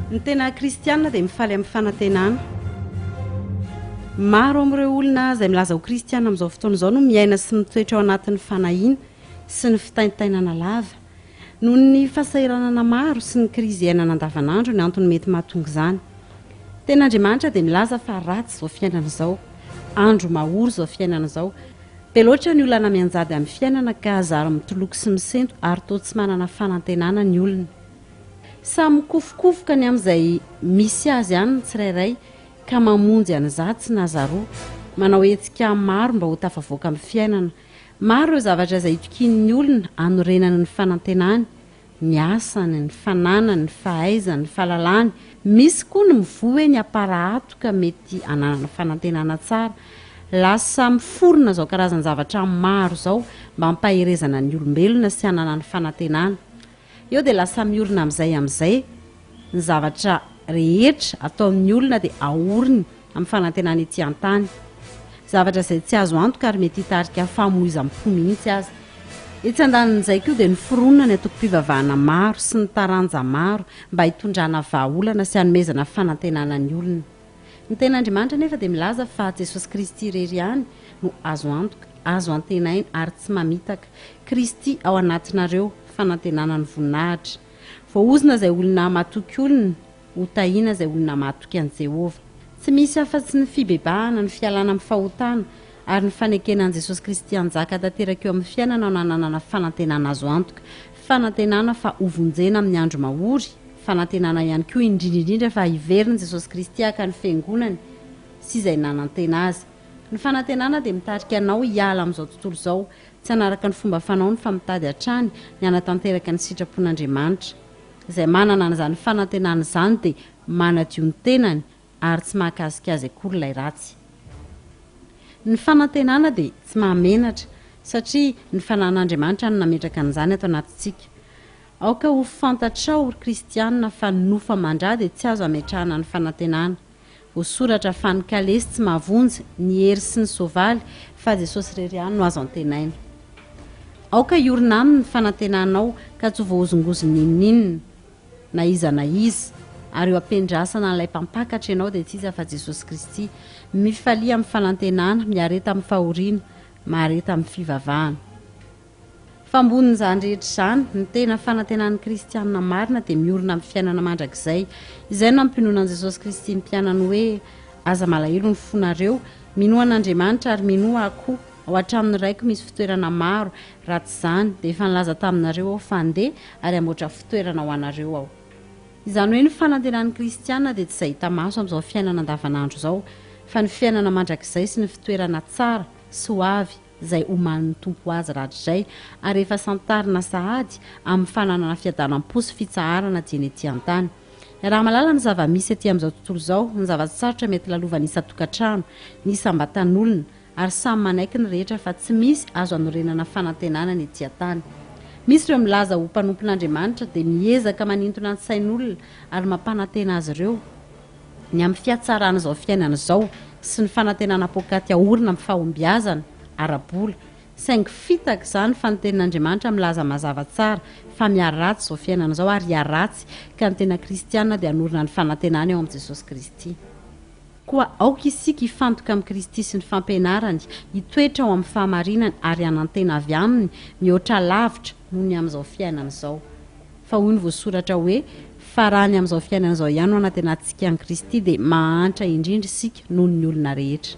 Ny tena kristianina dia mifaly amin'ny fanantenana. Maro amin'ireo olona izay milaza ho kristianina amin'izao fotoana izao no miaina sy mitoetra ao anatin'ny fanahiana sy ny fitaintainana lava. Noho ny fahasahiranana maro sy ny krizy iainana andavanandro ny antony mety mahatonga izany. Tena Andriamanitra dia milaza fa ratsy izao fiainana izao, andro mahory izao fiainana izao. Be loatra ny olona mianjady amin'ny fiainana ka azara mitoloky sy misento ary toa tsy manana fanantenana ny olona. Samy kofokofoka ny amin'izay misy azy ihany ny tsirairay ka mamonjy an'izato sy nazaroa, manao hetsika maro mba ho tafavoaka amin'ny fiainana. Maro ireo zavatra izay itokian'ny olona anorenany ny fanantenany, ny asany, ny fananany, ny fahaizany, ny fahalalany. Misy koa ny mivohy ny aparahatoka mety ananana fanantenana tsara. Lasa miforona izao karazana zavatra maro izao mba hampaherezana ny olombelona sy hanana ny fanantenana. Eo dia lasa miorina amin'izay ny zavatra rehetra ataon'ny olona dia ahoriny amin'ny fanantenana ety an-tany. Zavatra izay tsy azo antoka ary mety hitarika famoizam-po mihitsy aza. Etsy andanin'izay koa dia ny foronina ny atoko-pivavahana maro sy ny taranja maro mba hitondrana vahaolana sy hanomezana fanantenana ny olona. Ny ten'Andriamanitra nefa dia milaza fa Jesosy Kristy irery ihany no azo antoka, azo antenaina ary tsy mamitaka. Kristy ao anatinareo fanantenana ny voninahitra. Voaozina izay olona matoky olona, ho tahiana izay olona matoky an'i Jehovah. Tsy misy afa-tsy ny fibebahana, ny fialana amin'ny fahotana ary ny fanekenan'i Jesosy Kristy anjaka tanteraka eo amin'ny fiainana no nananana fanantenana azo antoka. Fanantenana fa hovonjena amin'ny andro mahory, fanantenana ihany koa indrindrindrindra fa hiveriny Jesosy Kristy haka ny fiangonany sy izay nanantena azy. Ny fanantenana dia mitarika anao hiala amin'izao tontolo izao, tsy hanaraka ny fomba fanaony fa mitady hatrany ny hanatanteraka ny sitrapon'Andriamanitra. Izay manana an'izany fanantenana izany dia manadio ny tenany ary tsy mahakazikazika akory ilay ratsy. Ny fanantenana dia tsy mahamenatra satria ny fanan'Andriamanitra no nametraka an'izany ato anatintsika. Aoka ho fantatrao kristianina fa ny nofo amandrà dia tsy azo ametrahana ny fanantenana. Voasoratra fa ny kalesy tsy mahavonjy, ny hery sy ny soavaly fa Jesosy irery ihany no azo antenaina. Aoka hiorina aminy ny fanantenanao ka tsy ho voahozongozony ninninina na iza na iza ary eo ampendrasana n'ilay mpampakatra ianao dia tsy iza fa Jesosy Kristy. Mifalia amin'ny fanantenana, miareta amin'ny fahoriana, mahareta amin'ny fivavahana. Fambonin'izany rehetra izany, ny tena fanantenan'ny kristianina marina dia miorina amin'ny fiainana mandrakizay. Izay no ampinoana Jesosy Kristy ny mpianany hoe aza malahelo ny fonareo, minoa an'Andriamanitra ary minoa akoho. Ao hatramin'ny raiko misy fitoerana maro, ratsy izany dia efa nilaza taminareo aho fa andeha ary amboatra fitoerana ho anareo aho. Izany hoe ny fanantenan'ny kristianina dia tsy izay hita maso amin'izao fiainana andavanandro izao, fa ny fiainana mandrakizay sy ny fitoerana tsara sy ho avy izay omanin'ny tompo azy rahatrizay ary efa santarina sahady amin'ny fananana fiadanam-po sy fitsaharana dieny ety an-tany. Raha malala ny zava-misy ety amin'izao tontolo izao, ny zava-tsarotra mety lalova ny isa-tokantrano, ny isam-batan'olona ary samy manaiky ny rehetra fa tsy misy azo anorenana fanantenana ny ety an-tany. Misy ireo milaza ho mpanompon'Andriamanitra dia miezaka manintona ny sain'olona ary mampanantena azy ireo ny amin'ny fiatsarana izao fiainana izao sy ny fanantenana pokaty ahorina amin'ny fahombiazana arabola. Saingy fitaka izany fa ny tenin'Andriamanitra milaza mazava tsara fa miaratsy izao fiainana izao ary hiaratsy ka ny tena kristianina dia hanorina ny fanantenana eo amin'i Jesosy Kristy. Koa aoka isika hifantoka amin'ny Kristy sy ny fampianarany, hitoetra ao amin'ny fahamarinany ary hanantena avy aminy mihoatra lavitra noho ny amin'izao fiainana izao. Fa hoy ny voasoratra hoe fa raha ny amin'izao fiainana izao ihany no hanantenantsika an'i Kristy dia mahantra indrindra isika noho ny olona rehetra.